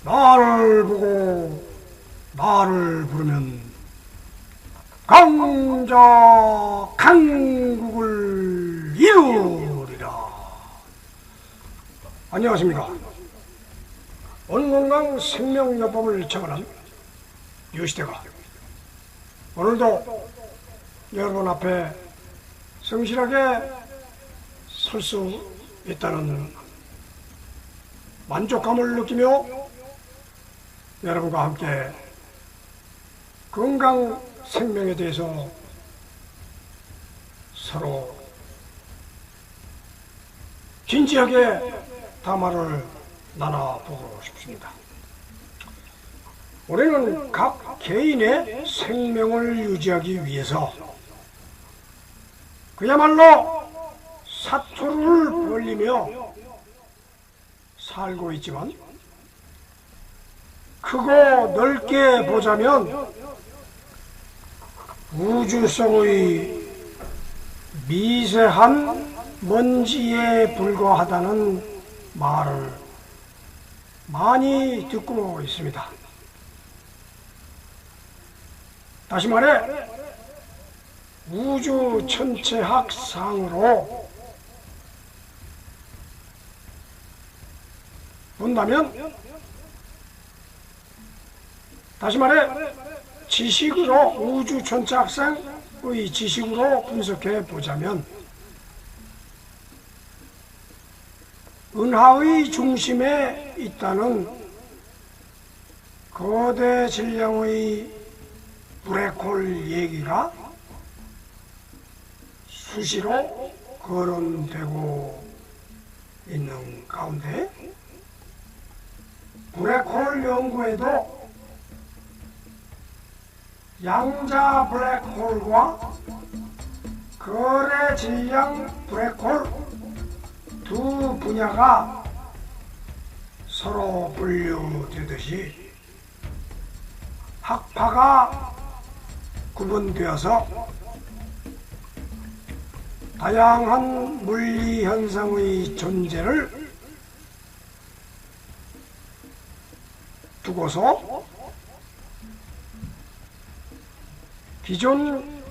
나를 보고 나를 부르면 강자 강국을 이루리라. 안녕하십니까. 온건강 생명요법을 적어낸 유시대가 오늘도 여러분 앞에 성실하게 설 수 있다는 만족감을 느끼며 여러분과 함께 건강 생명에 대해서 서로 진지하게 담화를 나눠보고 싶습니다. 우리는 각 개인의 생명을 유지하기 위해서 그야말로 사투를 벌리며 살고 있지만, 크고 넓게 보자면 우주성의 미세한 먼지에 불과하다는 말을 많이 듣고 있습니다. 다시 말해 우주 천체학상으로 본다면, 다시 말해 지식으로, 우주 천체학상의 지식으로 분석해 보자면 은하의 중심에 있다는 거대 질량의 블랙홀 얘기가 수시로 거론되고 있는 가운데, 블랙홀 연구에도 양자 블랙홀과 거대 질량 블랙홀 두 분야가 서로 분류되듯이 학파가 구분되어서 다양한 물리 현상의 존재를 두고서 기존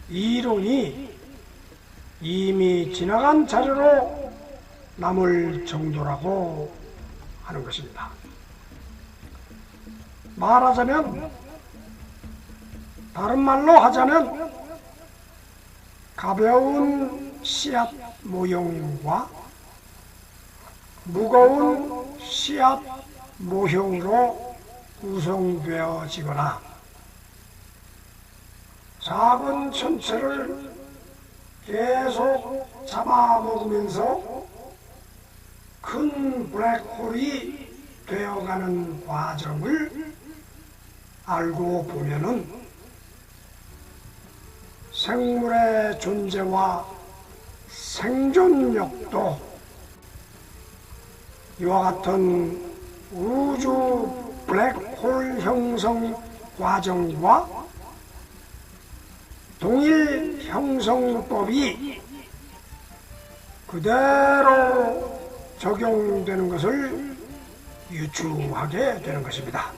이론이 이미 지나간 자료로 남을 정도라고 하는 것입니다. 말하자면, 다른 말로 하자면 가벼운 씨앗 모형과 무거운 씨앗 모형으로 구성되어지거나 작은 천체를 계속 잡아먹으면서 큰 블랙홀이 되어가는 과정을 알고 보면은 생물의 존재와 생존력도 이와 같은 우주 블랙홀 형성 과정과 동일 형성법이 그대로 적용되는 것을 유추하게 되는 것입니다.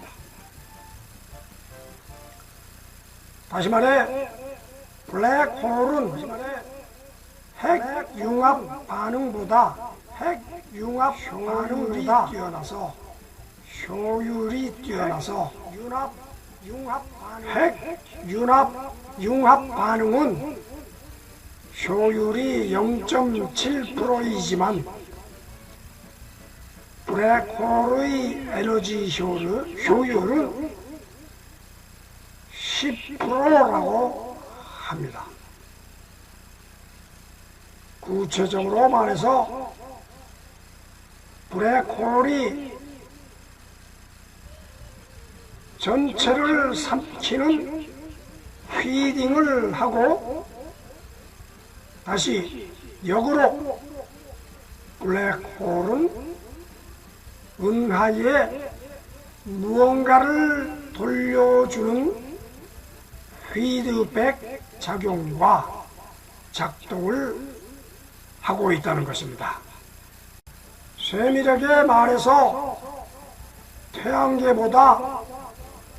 다시 말해 블랙홀은 핵융합 반응보다 효율이 뛰어나서 핵융합 반응은 효율이 0.7%이지만 블랙홀의 에너지 효율은 10%라고 합니다. 구체적으로 말해서 블랙홀이 전체를 삼키는 피딩을 하고 다시 역으로 블랙홀은 은하에 무언가를 돌려주는 피드백 작용과 작동을 하고 있다는 것입니다. 세밀하게 말해서 태양계보다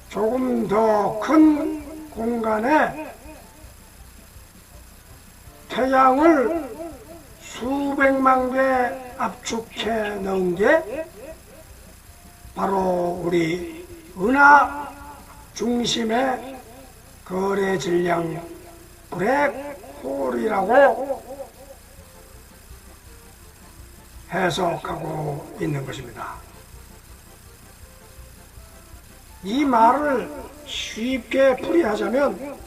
조금 더 큰 공간에 태양을 수백만 개 압축해 넣은 게 바로 우리 은하 중심의 거래 질량 블랙홀이라고 해석하고 있는 것입니다. 이 말을 쉽게 풀이하자면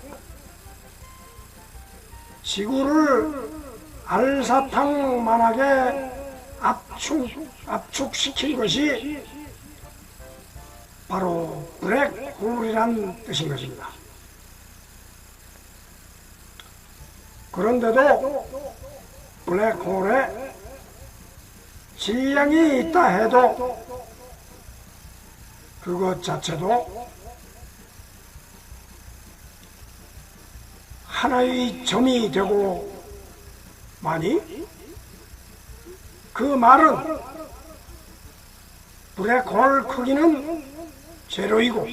지구를 알사탕만하게 압축시킨 것이 바로 블랙홀이란 뜻인 것입니다. 그런데도 블랙홀에 질량이 있다 해도 그것 자체도 하나의 점이 되고 마니 그 말은 블랙홀 크기는 제로이고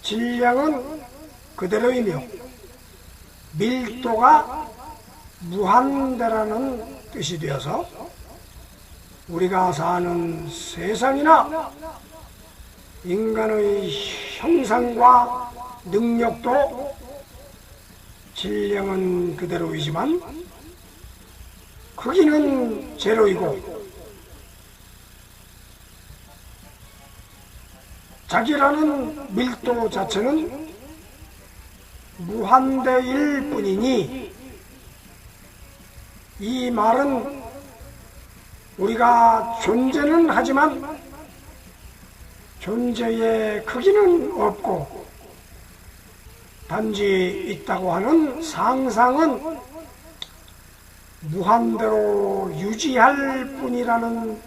질량은 그대로이며 밀도가 무한대라는 뜻이 되어서 우리가 사는 세상이나 인간의 형상과 능력도 질량은 그대로이지만 크기는 제로이고 자기라는 밀도 자체는 무한대일 뿐이니 이 말은 우리가 존재는 하지만 존재의 크기는 없고 단지 있다고 하는 상상은 무한대로 유지할 뿐이라는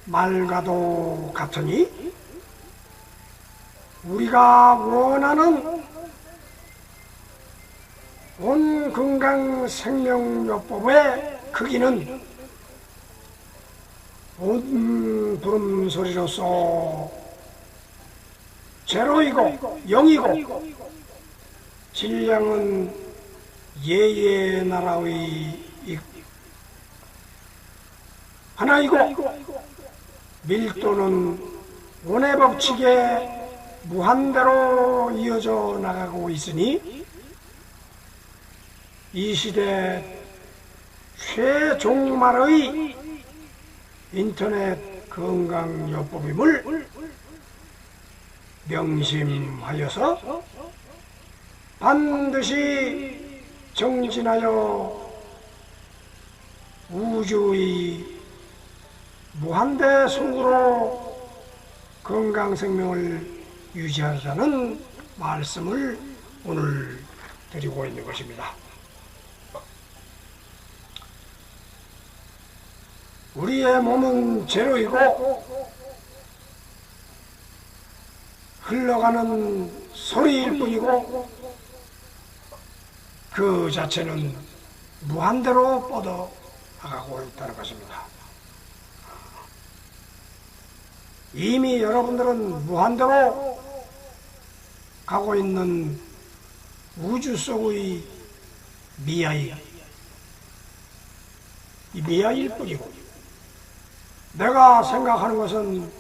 말과도 같으니 우리가 원하는 온 건강 생명요법의 크기는 온 부름소리로서 제로이고 영이고 질량은 예의 나라의 하나이고 밀도는 원의 법칙에 무한대로 이어져 나가고 있으니 이 시대 최종말의 인터넷 건강요법임을 명심하여서 반드시 정진하여 우주의 무한대 속으로 건강생명을 유지하자는 말씀을 오늘 드리고 있는 것입니다. 우리의 몸은 제로이고 흘러가는 소리일 뿐이고 그 자체는 무한대로 뻗어나가고 있다는 것입니다. 이미 여러분들은 무한대로 가고 있는 우주 속의 미아일 뿐이고 내가 생각하는 것은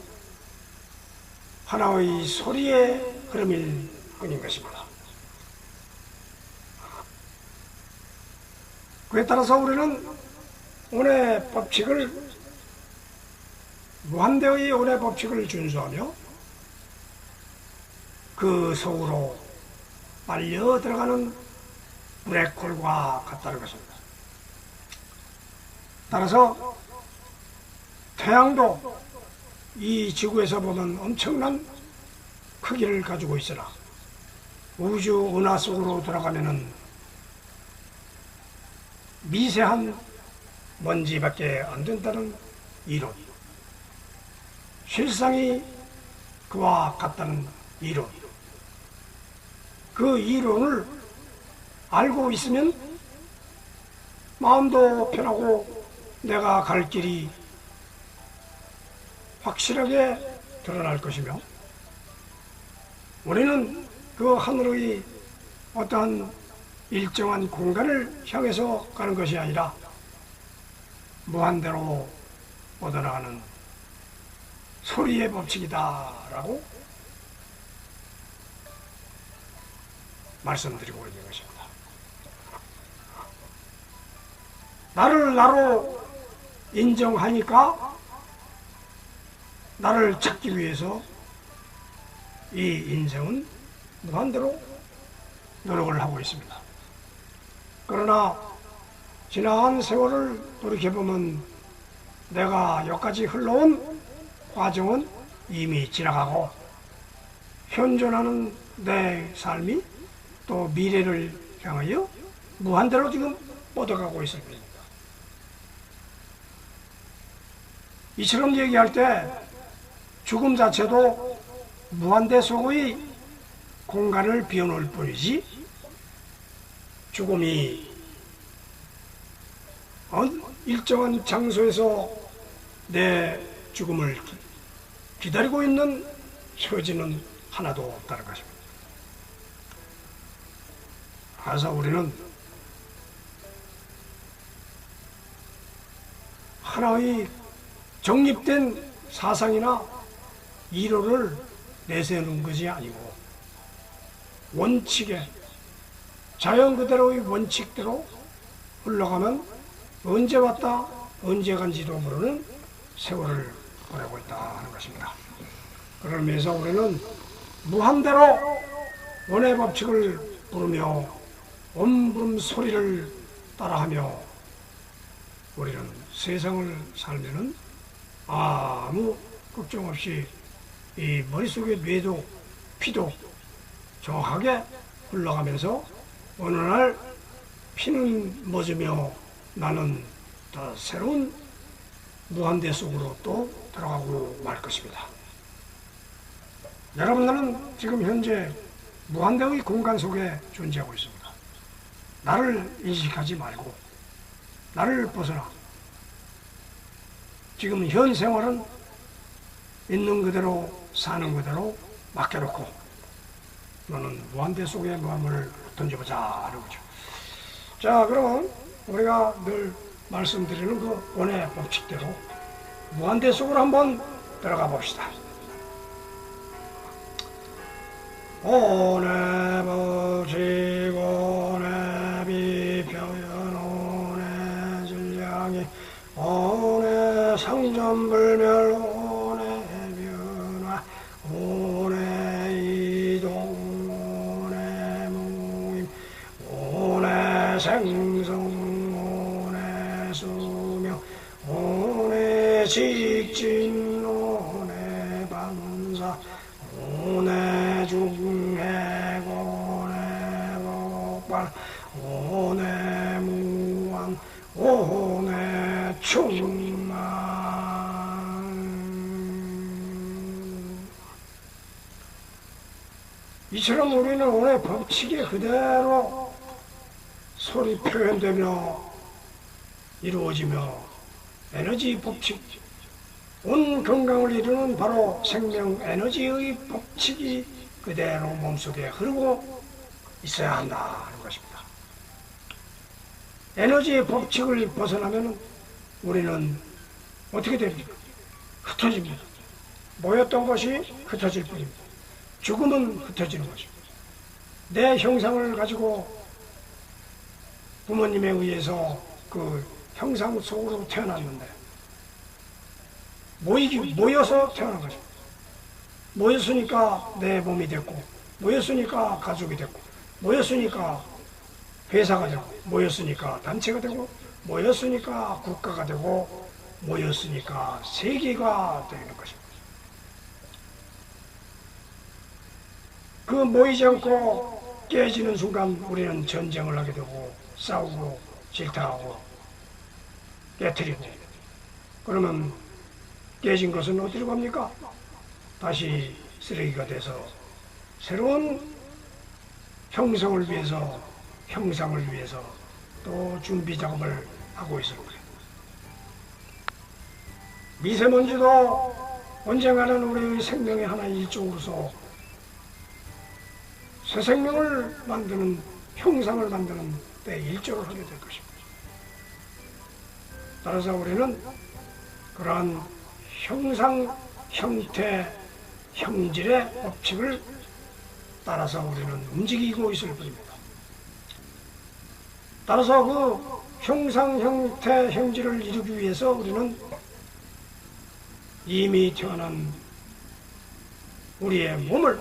하나의 소리의 흐름일 뿐인 것입니다. 그에 따라서 우리는 온의 법칙을 무한대의 온의 법칙을 준수하며 그 속으로 빨려 들어가는 블랙홀과 같다는 것입니다. 따라서 태양도 이 지구에서 보면 엄청난 크기를 가지고 있으나 우주 은하 속으로 들어가면은 미세한 먼지밖에 안 된다는 이론, 실상이 그와 같다는 이론, 그 이론을 알고 있으면 마음도 편하고 내가 갈 길이 확실하게 드러날 것이며, 우리는 그 하늘의 어떠한 일정한 공간을 향해서 가는 것이 아니라 무한대로 뻗어나가는 소리의 법칙이다라고 말씀드리고 있는 것입니다. 나를 나로 인정하니까 나를 찾기 위해서 이 인생은 무한대로 노력을 하고 있습니다. 그러나 지난 세월을 돌이켜보면 내가 여기까지 흘러온 과정은 이미 지나가고 현존하는 내 삶이 또 미래를 향하여 무한대로 지금 뻗어가고 있습니다. 이처럼 얘기할 때 죽음 자체도 무한대 속의 공간을 비워놓을 뿐이지, 죽음이 일정한 장소에서 내 죽음을 기다리고 있는 처지는 하나도 없다는 것입니다. 그래서 우리는 하나의 정립된 사상이나 이론을 내세우는 것이 아니고 원칙에, 자연 그대로의 원칙대로 흘러가면 언제 왔다 언제 간지도 모르는 세월을 보내고 있다 하는 것입니다. 그러면서 우리는 무한대로 원의 법칙을 부르며 엄부름 소리를 따라하며 우리는 세상을 살면은 아무 걱정 없이 이 머릿속의 뇌도 피도 정확하게 흘러가면서 어느 날 피는 멎으며 나는 더 새로운 무한대 속으로 또 들어가고 말 것입니다. 여러분들은 지금 현재 무한대의 공간 속에 존재하고 있습니다. 나를 인식하지 말고 나를 벗어나 지금 현 생활은 있는 그대로 사는 그대로 맡겨놓고 너는 무한대 속에 마음을 던져보자 하는 거죠. 자, 그럼 우리가 늘 말씀드리는 그 원의 법칙대로 무한대 속으로 한번 들어가 봅시다. 원의 법칙, 원의 비표현, 원의 질량이, 원의 상전불멸, 원의 변화, 원의 이동, 원의 모임, 원의 생성, 원의 수명, 원의 직진, 원의 반사, 원의 중해, 원의 복발, 원의 무한, 원의 충만. 이처럼 우리는 원의 법칙에 그대로 소리 표현되며 이루어지며 에너지 법칙, 온 건강을 이루는 바로 생명 에너지의 법칙이 그대로 몸속에 흐르고 있어야 한다 하는 것입니다. 에너지의 법칙을 벗어나면 우리는 어떻게 됩니까? 흩어집니다. 모였던 것이 흩어질 뿐입니다. 죽음은 흩어지는 것입니다. 내 형상을 가지고 부모님에 의해서 그 형상 속으로 태어났는데 모여서 태어난 것입니다. 모였으니까 내 몸이 됐고, 모였으니까 가족이 됐고, 모였으니까 회사가 되고, 모였으니까 단체가 되고, 모였으니까 국가가 되고, 모였으니까 세계가 되는 것입니다. 그 모이지 않고 깨지는 순간 우리는 전쟁을 하게 되고, 싸우고, 질타하고, 깨트리고, 그러면 깨진 것은 어디로 갑니까? 다시 쓰레기가 돼서 새로운 형성을 위해서, 형상을 위해서 또 준비 작업을 하고 있을 거예요. 미세먼지도 언젠가는 우리의 생명의 하나의 일종으로서 새 생명을 만드는, 형상을 만드는 때 일조를 하게 될 것입니다. 따라서 우리는 그러한 형상, 형태, 형질의 법칙을 따라서 우리는 움직이고 있을 뿐입니다. 따라서 그 형상, 형태, 형질을 이루기 위해서 우리는 이미 태어난 우리의 몸을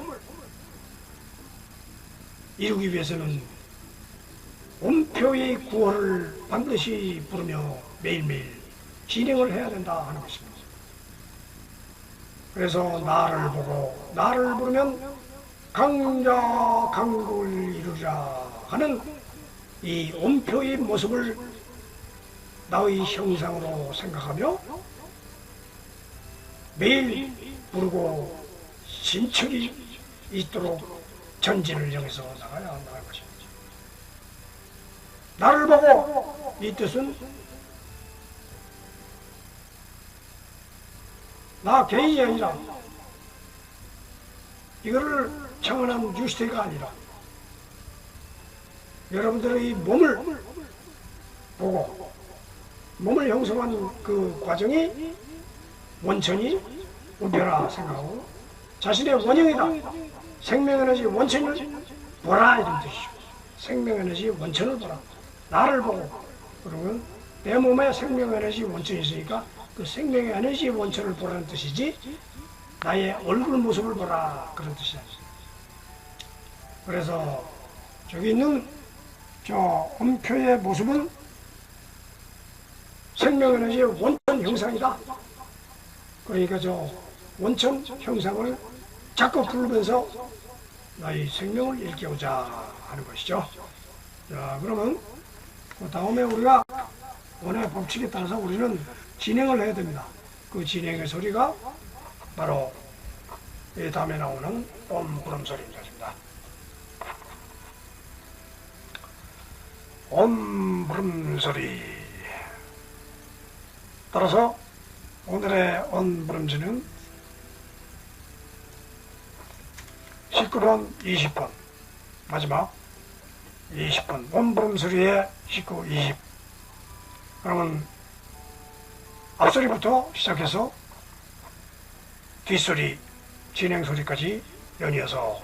이루기 위해서는 온표의 구호를 반드시 부르며 매일매일 진행을 해야 된다 하는 것입니다. 그래서 나를 보고 나를 부르면 강자 강국을 이루리라 하는 이 온표의 모습을 나의 형상으로 생각하며 매일 부르고 신척이 있도록 전진을 향해서 나가야 한다는 것입니다. 나를 보고, 이 뜻은 나 개인이 아니라 이거를 청원한 유시태가 아니라 여러분들의 몸을 보고 몸을 형성한 그 과정이 원천이 우벼라 생각하고 자신의 원형이다, 생명에너지 원천을 보라 이런 뜻이죠. 생명에너지 원천을 보라. 나를 보고, 그러면 내 몸에 생명에너지 원천이 있으니까 그 생명에너지 원천을 보라는 뜻이지 나의 얼굴 모습을 보라 그런 뜻이 아니죠. 그래서 저기 있는 저 온표의 모습은 생명에너지의 원천 형상이다. 그러니까 저 원천 형상을 자꾸 부르면서 나의 생명을 일깨우자 하는 것이죠. 자, 그러면 그 다음에 우리가 원의 법칙에 따라서 우리는 진행을 해야 됩니다. 그 진행의 소리가 바로 이 다음에 나오는 옴 부름소리입니다. 옴 부름소리. 따라서 오늘의 옴 부름소리는 19번, 20번, 마지막 20번 옴 부름소리의 19, 20. 그러면 앞소리부터 시작해서 뒷소리, 진행소리까지 연이어서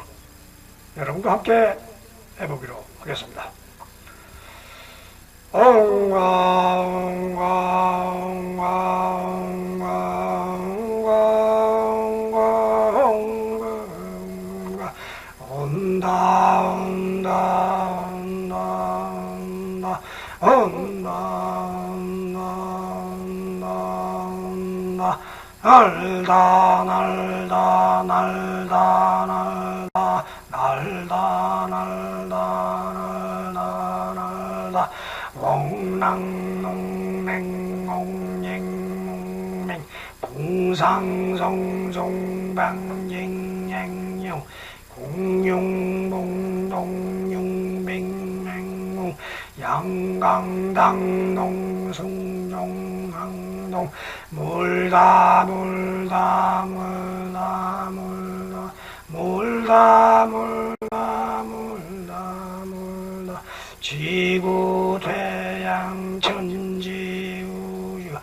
여러분과 함께 해보기로 하겠습니다. 옹아 옹아 옹아 옹아 옹아 옹아 온다 온다 온다 온다 온다 날다 날다 날다 날다 날다 날다 날다 옹랑농냉 옹넹 봉상성종방잉잉용 공룡봉동융빙맹웅 양강당농숭종항동 물다 물다 물다 물다 물다 물다 물다 물다 지구태양천지우주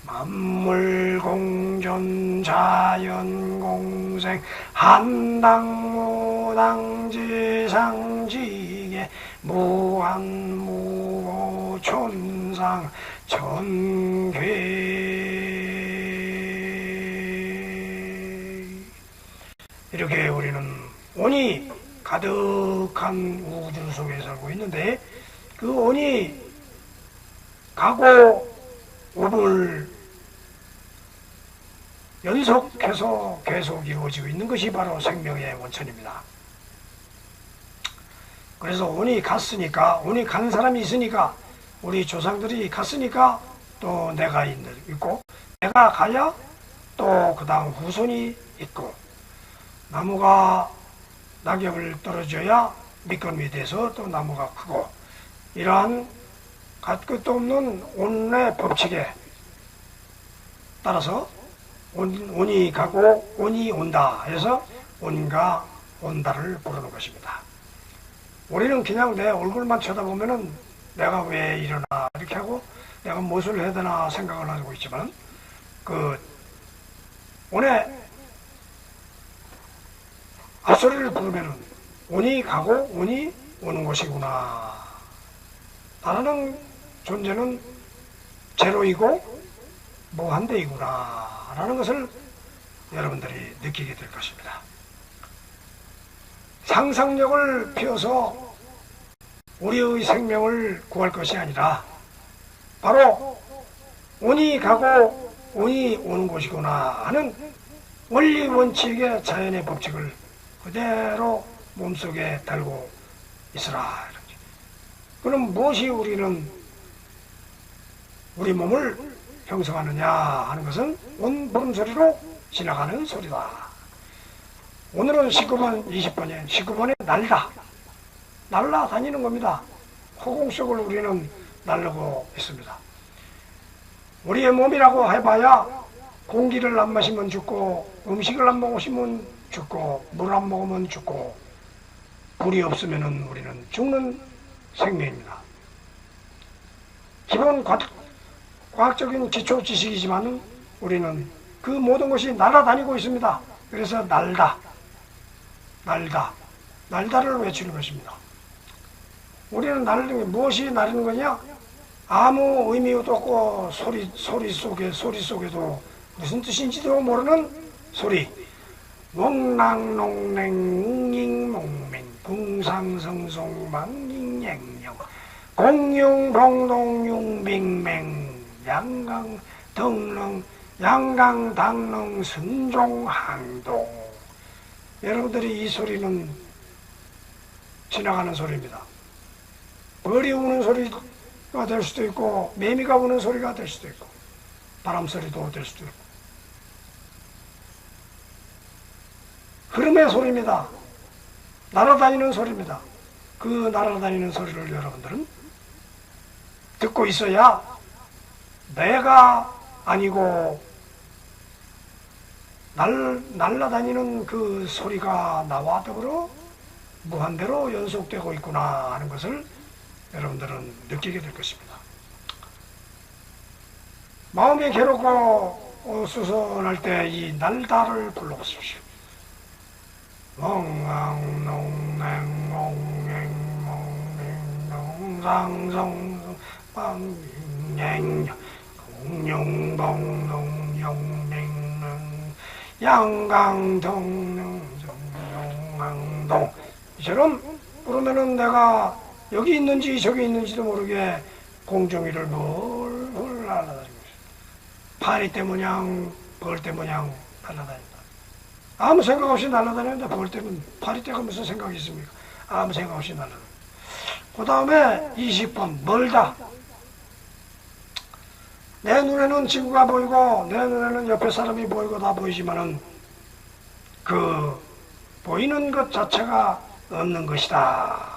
만물공존 자연공생 한당무당지상지계 무한무고촌상 천괴. 이렇게 우리는 온이 가득한 우주 속에 살고 있는데 그 온이 가고 오물 연속해서 계속 이루어지고 있는 것이 바로 생명의 원천입니다. 그래서 온이 갔으니까, 온이 간 사람이 있으니까, 우리 조상들이 갔으니까 또 내가 있고, 내가 가야 또 그 다음 후손이 있고, 나무가 낙엽을 떨어져야 밑거름이 돼서 또 나무가 크고, 이러한 갈 끝도 없는 온의 법칙에 따라서 온이 가고 온이 온다 해서 온가 온다를 부르는 것입니다. 우리는 그냥 내 얼굴만 쳐다보면은 내가 왜 이러나 이렇게 하고 내가 무엇을 해야 되나 생각을 하고 있지만 그 온에 앞소리를 부르면은 온이 가고 온이 오는 것이구나. 나라는 존재는 제로이고 무한대이구나 라는 것을 여러분들이 느끼게 될 것입니다. 상상력을 피워서 우리의 생명을 구할 것이 아니라 바로 온이 가고 온이 오는 곳이구나 하는 원리 원칙의 자연의 법칙을 그대로 몸속에 달고 있으라. 그럼 무엇이 우리는 우리 몸을 형성하느냐 하는 것은 온 부름소리로 지나가는 소리다. 오늘은 19번, 20번에 19번에 날다. 날아다니는 겁니다. 허공 속을 우리는 날르고 있습니다. 우리의 몸이라고 해봐야 공기를 안 마시면 죽고 음식을 안 먹으면 죽고 물 안 먹으면 죽고 불이 없으면 우리는 죽는 생명입니다. 기본 과학적인 기초 지식이지만 우리는 그 모든 것이 날아다니고 있습니다. 그래서 날다, 날다, 날다를 외치는 것입니다. 우리는 나르는 게 무엇이 나르는 거냐? 아무 의미도 없고 소리 속에도 무슨 뜻인지도 모르는 소리. 웡랑농냉 웅잉몽맹 궁상성송 망잉행령 공융봉동융빙맹 양강덩릉 양강당릉 승종항동. 여러분들이 이 소리는 지나가는 소리입니다. 벌이 우는 소리가 될 수도 있고 매미가 우는 소리가 될 수도 있고 바람 소리도 될 수도 있고 흐름의 소리입니다. 날아다니는 소리입니다. 그 날아다니는 소리를 여러분들은 듣고 있어야 내가 아니고 날아다니는 그 소리가 나와 더불어 무한대로 연속되고 있구나 하는 것을 여러분들은 느끼게 될 것입니다. 마음이 괴롭고 수선할 때 이 날다를 불러보십시오. 멍랑농냉몽냉농상성 빵냉 공룡봉동용맹릉 양강동릉정용항동. 이처럼 부르면은 내가 여기 있는지 저기 있는지도 모르게 공중위를 뭘 날아다니고 있어요. 파리 모양 벌떼 모양 날아다닌다. 아무 생각 없이 날아다니는데 벌떼는 파리떼가 무슨 생각이 있습니까? 아무 생각 없이 날아다닌다. 그 다음에 20번 멀다. 내 눈에는 지구가 보이고 내 눈에는 옆에 사람이 보이고 다 보이지만은 그 보이는 것 자체가 없는 것이다.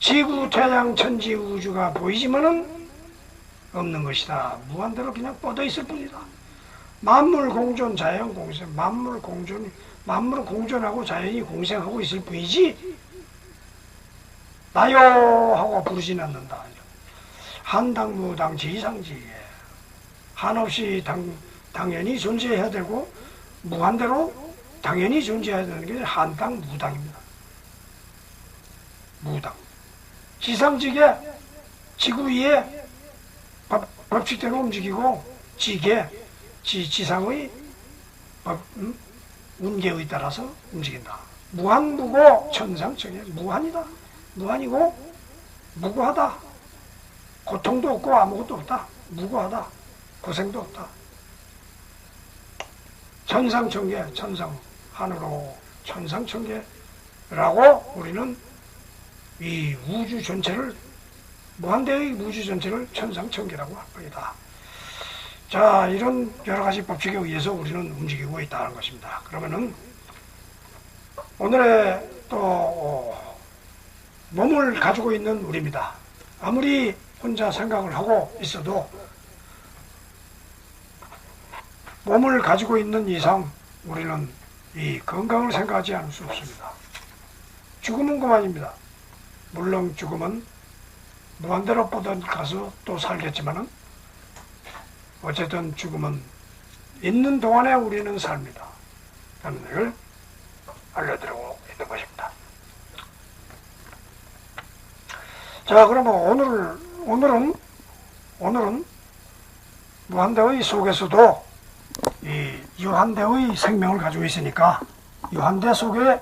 지구, 태양, 천지, 우주가 보이지만은 없는 것이다. 무한대로 그냥 뻗어 있을 뿐이다. 만물 공존, 자연 공생, 만물은 공존하고 자연이 공생하고 있을 뿐이지 나요 하고 부르진 않는다. 한당무당 지상지에 한없이 당연히 존재해야 되고 무한대로 당연히 존재해야 되는 게 한당 무당입니다. 무당. 지상직에 지구 위에 법칙대로 움직이고 지상의 운계에 따라서 움직인다. 무한무고 천상청에 무한이다. 무한이고 무고하다. 고통도 없고 아무것도 없다. 무고하다. 고생도 없다. 천상천계, 천상 하늘로 천상천계라고 우리는 이 우주 전체를 무한대의 우주 전체를 천상천계라고 할 겁니다. 자, 이런 여러 가지 법칙에 의해서 우리는 움직이고 있다는 것입니다. 그러면은 오늘의 또 몸을 가지고 있는 우리입니다. 아무리 혼자 생각을 하고 있어도 몸을 가지고 있는 이상 우리는 이 건강을 생각하지 않을 수 없습니다. 죽음은 그만입니다. 물론 죽음은 무한대로 뻗어가서 또 살겠지만은 어쨌든 죽음은 있는 동안에 우리는 삽니다. 라는 것을 알려드리고 있는 것입니다. 자, 그러면 오늘은 무한대의 속에서도 이 유한대의 생명을 가지고 있으니까 유한대 속의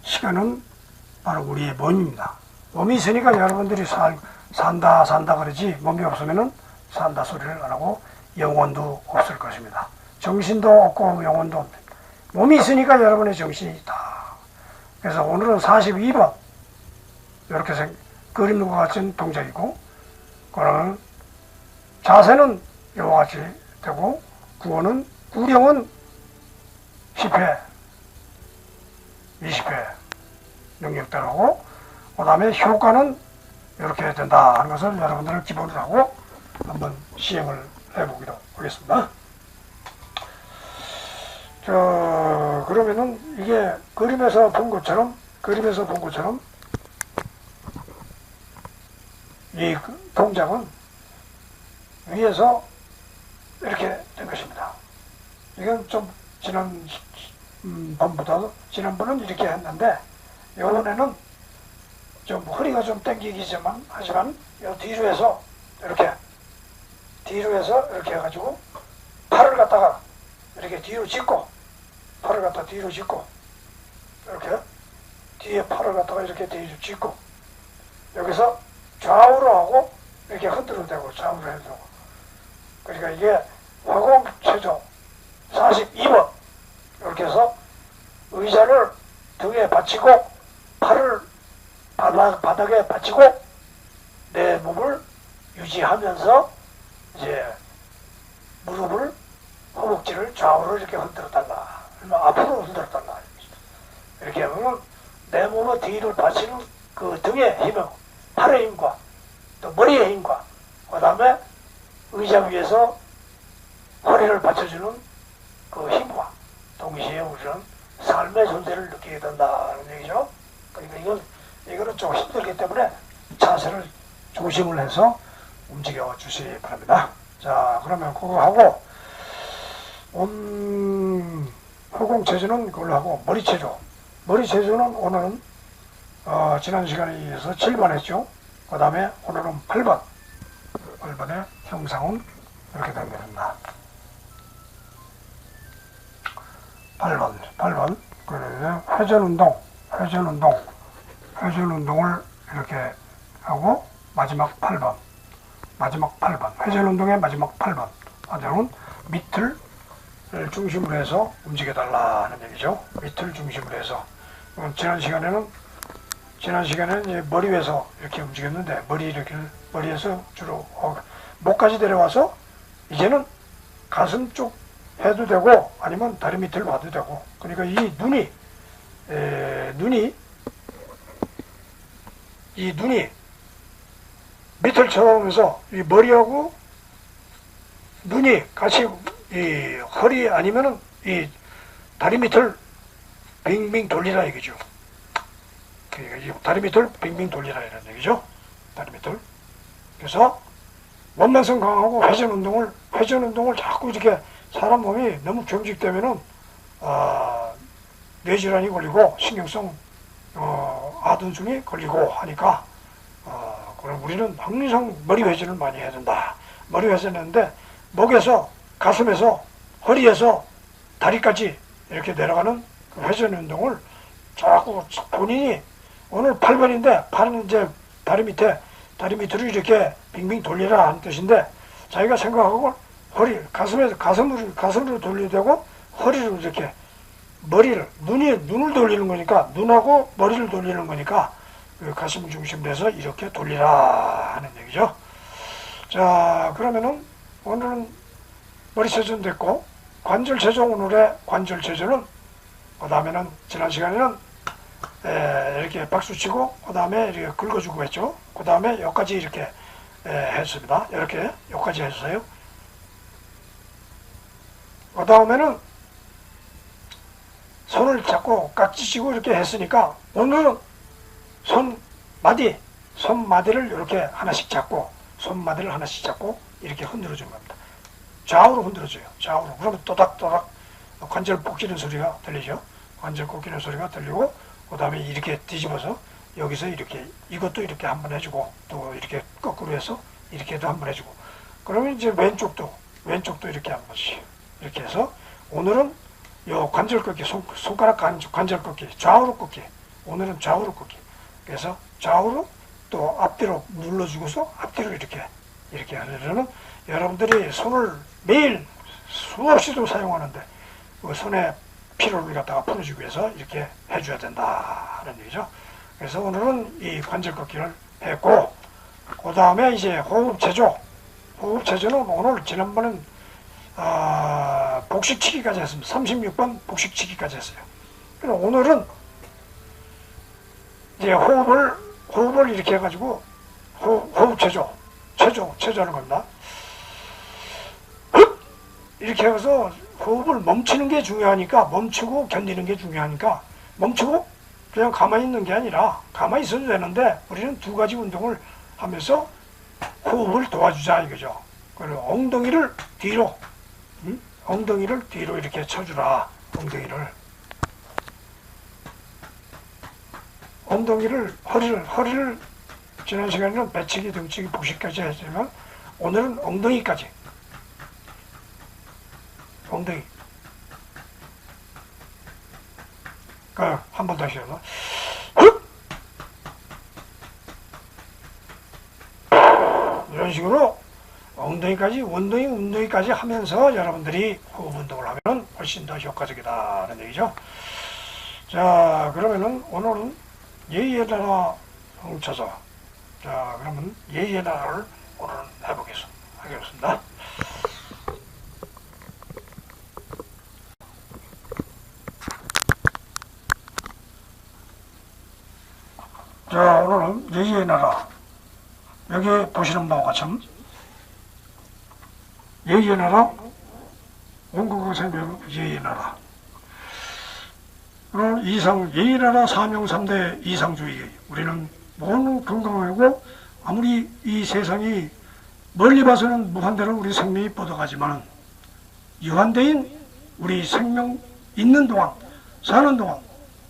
시간은 바로 우리의 몸입니다. 몸이 있으니까 여러분들이 산다 그러지, 몸이 없으면은 산다 소리를 안 하고 영혼도 없을 것입니다. 정신도 없고 영혼도 없는, 몸이 있으니까 여러분의 정신이 있다. 그래서 오늘은 42번 이렇게 그림과 같은 동작이고, 그러면 자세는 이와 같이 되고, 구령은 10회 20회 능력대로하고, 그 다음에 효과는 이렇게 된다 하는 것을 여러분들을 기본으로 하고 한번 시행을 해보기로 하겠습니다. 그러면은 이게 그림에서 본 것처럼 이 동작은 위에서 이렇게 된 것입니다. 이건 좀 지난번은 이렇게 했는데, 이번에는 좀 허리가 좀 당기기지만 하지만 뒤로 해서 이렇게 해가지고 팔을 갖다가 이렇게 뒤로 짚고, 이렇게 뒤에 팔을 갖다가 이렇게 뒤로 짚고, 여기서 좌우로 하고 이렇게 흔들어도 되고 좌우로 해도 되고. 그러니까 이게 화공체조 42번 이렇게 해서 의자를 등에 받치고 팔을 바닥에 받치고 내 몸을 유지하면서 이제 무릎을, 허벅지를 좌우로 이렇게 흔들어 달라, 앞으로 흔들어 달라. 이렇게 하면 내 몸의 뒤를 받치는 그 등의 힘하고 팔의 힘과 또 머리의 힘과 그 다음에 의자 위에서 허리를 받쳐주는 그 힘과 동시에 우리는 삶의 존재를 느끼게 된다는 얘기죠. 그러니까 이거는 좀 힘들기 때문에 자세를 조심을 해서 움직여 주시기 바랍니다. 자, 그러면 그거 하고 허공체조는 그걸로 하고, 머리체조는 오늘은 지난 시간에 이어서 7번 했죠. 그 다음에 오늘은 8번의 형상은 이렇게 됩니다. 8번 그래서 회전운동을 이렇게 하고 마지막 8번 회전운동의 마지막 8번 아들은 밑을 중심으로 해서 움직여달라는 얘기죠. 밑을 중심으로 해서. 지난 시간에는 이제 머리 위에서 이렇게 움직였는데, 머리에서 주로 목까지 내려와서 이제는 가슴 쪽 해도 되고 아니면 다리 밑을 봐도 되고. 그러니까 이 눈이 밑을 쳐다보면서 이 머리하고 눈이 같이 이 허리 아니면은 이 다리 밑을 빙빙 돌리라 얘기죠. 그러니까 이 다리 밑을 빙빙 돌리라 이런 얘기죠. 다리 밑을. 그래서 원만성 강하고 회전운동을 자꾸 이렇게, 사람 몸이 너무 경직되면은 뇌질환이 걸리고 신경성 아둔증이 걸리고 하니까 그럼 우리는 항상 머리 회전을 많이 해야 된다. 머리 회전했는데 목에서, 가슴에서, 허리에서 다리까지 이렇게 내려가는 그 회전 운동을 자꾸 본인이, 오늘 8번인데 팔은 이제 다리 밑으로 이렇게 빙빙 돌리라 하는 뜻인데, 자기가 생각하고 허리, 가슴으로 돌려도 되고 허리를 이렇게, 눈을 돌리는 거니까, 눈하고 머리를 돌리는 거니까 가슴을 중심으로 해서 이렇게 돌리라 하는 얘기죠. 자, 그러면은 오늘은 머리 체조는 됐고, 관절 체조, 오늘의 관절 체조는, 그 다음에는 지난 시간에는 이렇게 박수 치고 그 다음에 이렇게 긁어주고 했죠. 그 다음에 여기까지 이렇게 했습니다. 이렇게 여기까지 했어요. 그 다음에는 손을 잡고 깍지치고 이렇게 했으니까 오늘은 손마디를 이렇게 하나씩 잡고 손마디를 하나씩 잡고 이렇게 흔들어 주는 겁니다. 좌우로 흔들어줘요. 좌우로. 그러면 또닥또닥 관절 꺾이는 소리가 들리죠. 관절 꺾이는 소리가 들리고 그 다음에 이렇게 뒤집어서 여기서 이렇게 이것도 이렇게 한번 해주고 또 이렇게 거꾸로 해서 이렇게도 한번 해주고 그러면 이제 왼쪽도 이렇게 한 번씩 이렇게 해서 오늘은 요 관절 꺾기 손가락 관절 꺾기 좌우로 꺾기 오늘은 좌우로 꺾기 그래서 좌우로 또 앞뒤로 눌러주고서 앞뒤로 이렇게 하려면 여러분들이 손을 매일 수없이도 사용하는데 그 손의 피로를 갖다가 풀어주기 위해서 이렇게 해줘야 된다 하는 얘기죠. 그래서 오늘은 이 관절 꺾기를 했고 그 다음에 이제 호흡체조 호흡체조는 오늘 지난번은 복식치기까지 했습니다. 36번 복식치기까지 했어요. 그럼 오늘은 이제 호흡을 이렇게 해가지고 체조하는 겁니다. 이렇게 해서 호흡을 멈추는 게 중요하니까 멈추고 견디는 게 중요하니까 멈추고 그냥 가만히 있는 게 아니라 가만히 있어도 되는데 우리는 두 가지 운동을 하면서 호흡을 도와주자 이거죠. 그리고 엉덩이를 뒤로 이렇게 쳐주라. 허리를 지난 시간에는 배치기, 등치기, 복식까지 했지만 오늘은 엉덩이까지. 엉덩이. 한 번 다시 해서 이런 식으로 엉덩이까지 하면서 여러분들이 호흡 운동을 하면 훨씬 더 효과적이다는 얘기죠. 자, 그러면은 오늘은 예의의 나라 훔쳐서 자, 그러면 예의의 나라를 오늘 하겠습니다. 자, 오늘은 예의의 나라 여기 보시는 바와 같이 예의의 나라 온건강 생명 예의의 나라 예의의 나라 사명 3대 이상주의 우리는 모두 건강하고 아무리 이 세상이 멀리 봐서는 무한대로 우리 생명이 뻗어가지만 유한대인 우리 생명 있는 동안 사는 동안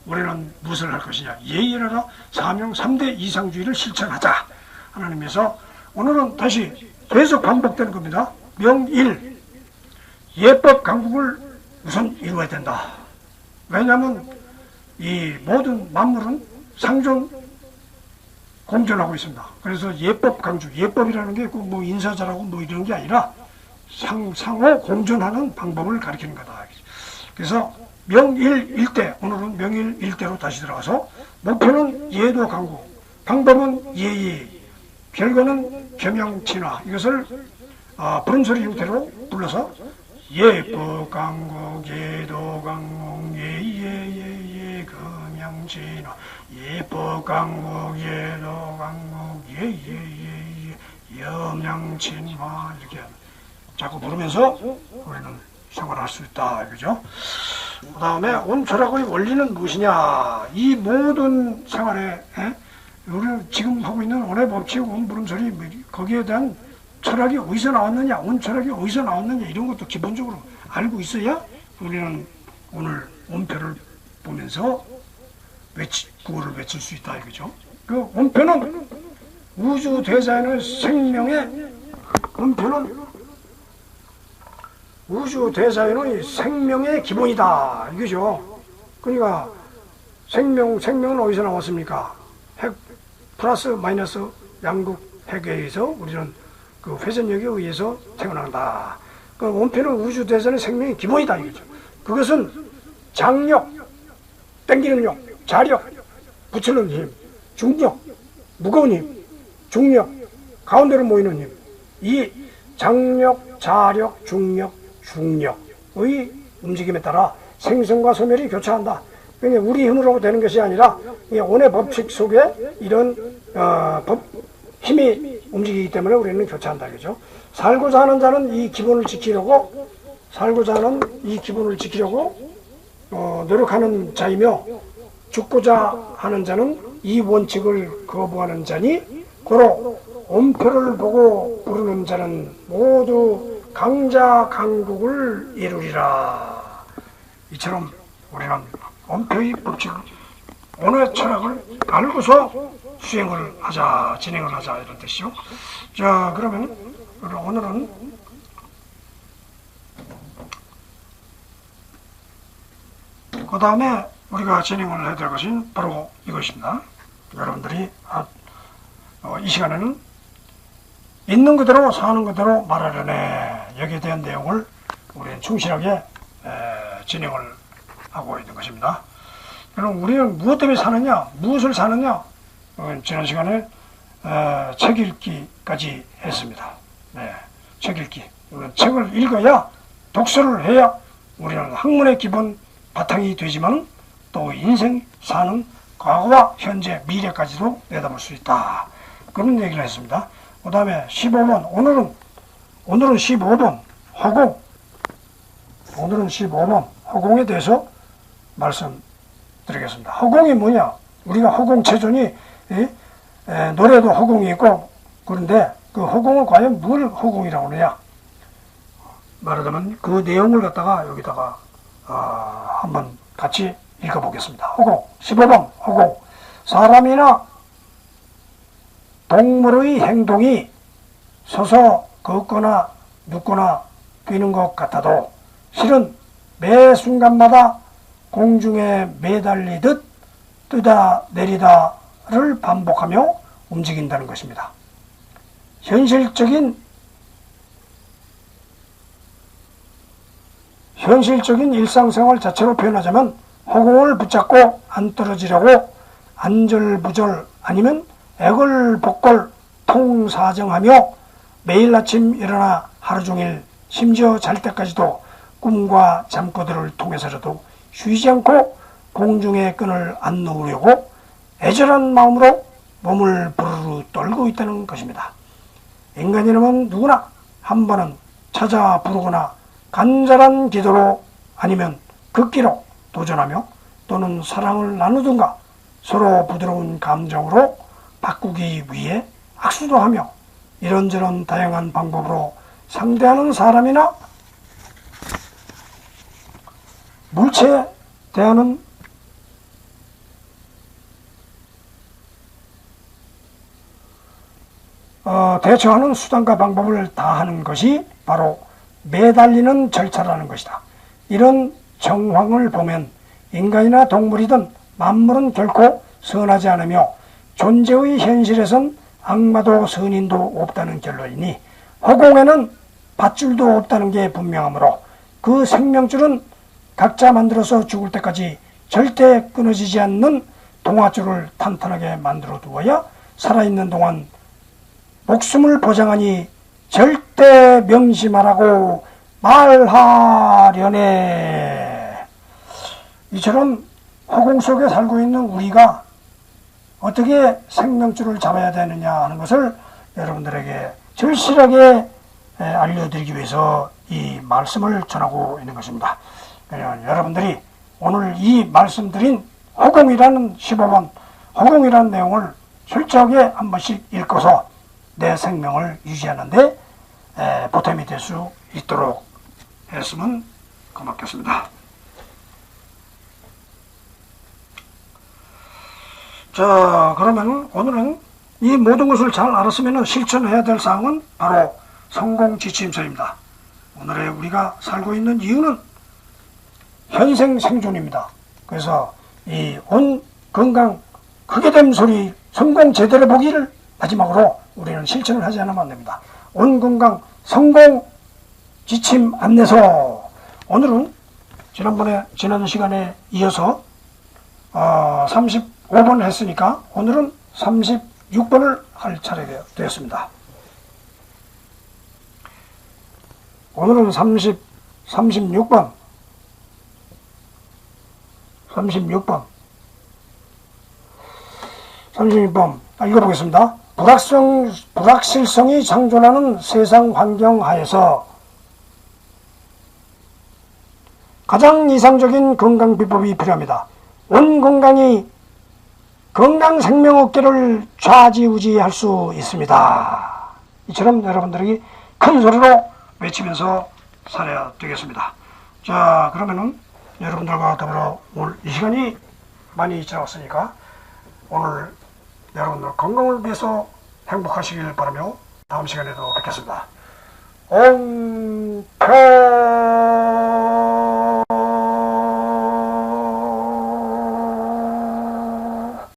우리는 무엇을 할 것이냐 예의의 나라 사명 3대 이상주의를 실천하자 하는 의미에서 오늘은 다시 계속 반복되는 겁니다. 명일 예법 강국을 우선 이루어야 된다. 왜냐하면 이 모든 만물은 상존 공존하고 있습니다. 그래서 예법 강주 예법이라는 게 꼭 뭐 인사자라고 뭐 이런 게 아니라 상호 공존하는 방법을 가리키는 거다. 그래서 명일 일대 오늘은 명일 일대로 다시 들어가서 목표는 예도 강국 방법은 예의 결과는 겸양친화 이것을 부름소리 형태로 불러서 예법 강국 예도 강국 예예예예 겸양친화 예법 강국 예도 강국 예예예예 겸양친화 이렇게 자꾸 부르면서 우리는 생활할 수 있다 그죠? 그 다음에 온철학의 원리는 무엇이냐 이 모든 생활에 우리는 지금 하고 있는 온의 법칙, 온 부름소리 거기에 대한 철학이 어디서 나왔느냐 온 철학이 어디서 나왔느냐 이런 것도 기본적으로 알고 있어야 우리는 오늘 온표를 보면서 구호를 외칠 수 있다 이거죠. 그 온표는 우주 대자연의 생명의 우주 대자연의 생명의 기본이다 이거죠. 그러니까 생명은 어디서 나왔습니까? 핵 플러스 마이너스 양극 핵에 의해서 우리는 그 회전력에 의해서 태어난다. 그 원표는 우주 대전의 생명의 기본이다 이거죠. 그것은 장력, 당기는 력, 자력, 붙이는 힘, 중력, 무거운 힘, 중력, 가운데로 모이는 힘. 이 장력, 자력, 중력, 중력의 움직임에 따라 생성과 소멸이 교차한다. 그러니까 우리 힘으로 되는 것이 아니라 온의 법칙 속에 이런 힘이 움직이기 때문에 우리는 교차한다. 그죠? 살고자 하는 자는 이 기본을 지키려고 살고자 하는 이 기본을 지키려고 노력하는 자이며, 죽고자 하는 자는 이 원칙을 거부하는 자니 고로 엄표를 보고 부르는 자는 모두 강자 강국을 이루리라. 이처럼 우리는 엄표의 법칙, 언어의 철학을 알고서 수행을 하자, 진행을 하자, 이런 뜻이죠. 자, 그러면 오늘은 그 다음에 우리가 진행을 해야 될 것은 바로 이것입니다. 여러분들이 이 시간에는 있는 그대로 사는 그대로 말하려네, 여기에 대한 내용을 우리는 충실하게 진행을 하고 있는 것입니다. 그럼 우리는 무엇 때문에 사느냐, 무엇을 사느냐, 지난 시간에 책 읽기까지 했습니다. 네, 책 읽기. 책을 읽어야, 독서를 해야 우리는 학문의 기본 바탕이 되지만 또 인생 사는 과거와 현재, 미래까지도 내다볼 수 있다, 그런 얘기를 했습니다. 그 다음에 15번, 오늘은 15번 허공, 오늘은 15번 허공에 대해서 말씀드리겠습니다. 허공이 뭐냐? 우리가 허공체존이, 노래도 허공이 있고, 그런데 그 허공을 과연 뭘 허공이라고 하느냐? 말하자면 그 내용을 갖다가 여기다가 한번 같이 읽어보겠습니다. 허공, 15번 허공. 사람이나 동물의 행동이 서서 걷거나 눕거나 뛰는 것 같아도 실은 매 순간마다 공중에 매달리듯 뜨다 내리다를 반복하며 움직인다는 것입니다. 현실적인 일상생활 자체로 표현하자면 허공을 붙잡고 안 떨어지려고 안절부절 아니면 애걸복걸 통사정하며 매일 아침 일어나 하루종일 심지어 잘 때까지도 꿈과 잠꼬대를 통해서라도 쉬지 않고 공중의 끈을 안 놓으려고 애절한 마음으로 몸을 부르르 떨고 있다는 것입니다. 인간이라면 누구나 한 번은 찾아 부르거나 간절한 기도로 아니면 극기로 도전하며 또는 사랑을 나누든가 서로 부드러운 감정으로 바꾸기 위해 악수도 하며 이런저런 다양한 방법으로 상대하는 사람이나 물체에 대하는 대처하는 수단과 방법을 다하는 것이 바로 매달리는 절차라는 것이다. 이런 정황을 보면 인간이나 동물이든 만물은 결코 선하지 않으며 존재의 현실에선 악마도 선인도 없다는 결론이니 허공에는 밧줄도 없다는 게 분명하므로 그 생명줄은 각자 만들어서 죽을 때까지 절대 끊어지지 않는 동아줄을 탄탄하게 만들어 두어야 살아있는 동안 목숨을 보장하니 절대 명심하라고 말하려네. 이처럼 허공 속에 살고 있는 우리가 어떻게 생명줄을 잡아야 되느냐 하는 것을 여러분들에게 절실하게 알려드리기 위해서 이 말씀을 전하고 있는 것입니다. 여러분들이 오늘 이 말씀드린 허공이라는 15번 허공이라는 내용을 철저하게 한 번씩 읽고서 내 생명을 유지하는데 보탬이 될 수 있도록 했으면 고맙겠습니다. 자, 그러면 오늘은 이 모든 것을 잘 알았으면 실천해야 될 사항은 바로 성공지침서입니다. 오늘의 우리가 살고 있는 이유는 현생 생존입니다. 그래서 이 온 건강 크게 된 소리 성공 제대로 보기를 마지막으로 우리는 실천을 하지 않으면 안 됩니다. 온 건강 성공 지침 안내서. 오늘은 지난 시간에 이어서 35번 했으니까 오늘은 36번을 할 차례가 되었습니다. 오늘은 36번 읽어보겠습니다. 불확실성이 창존하는 세상 환경 하에서 가장 이상적인 건강 비법이 필요합니다. 온 건강이 건강 생명 어깨를 좌지우지할 수 있습니다. 이처럼 여러분들에게 큰 소리로 외치면서 살아야 되겠습니다. 자, 그러면은 여러분들과 더불어 오늘 이 시간이 많이 지나왔으니까 오늘 여러분들 건강을 위해서 행복하시길 바라며 다음 시간에도 뵙겠습니다. 옴,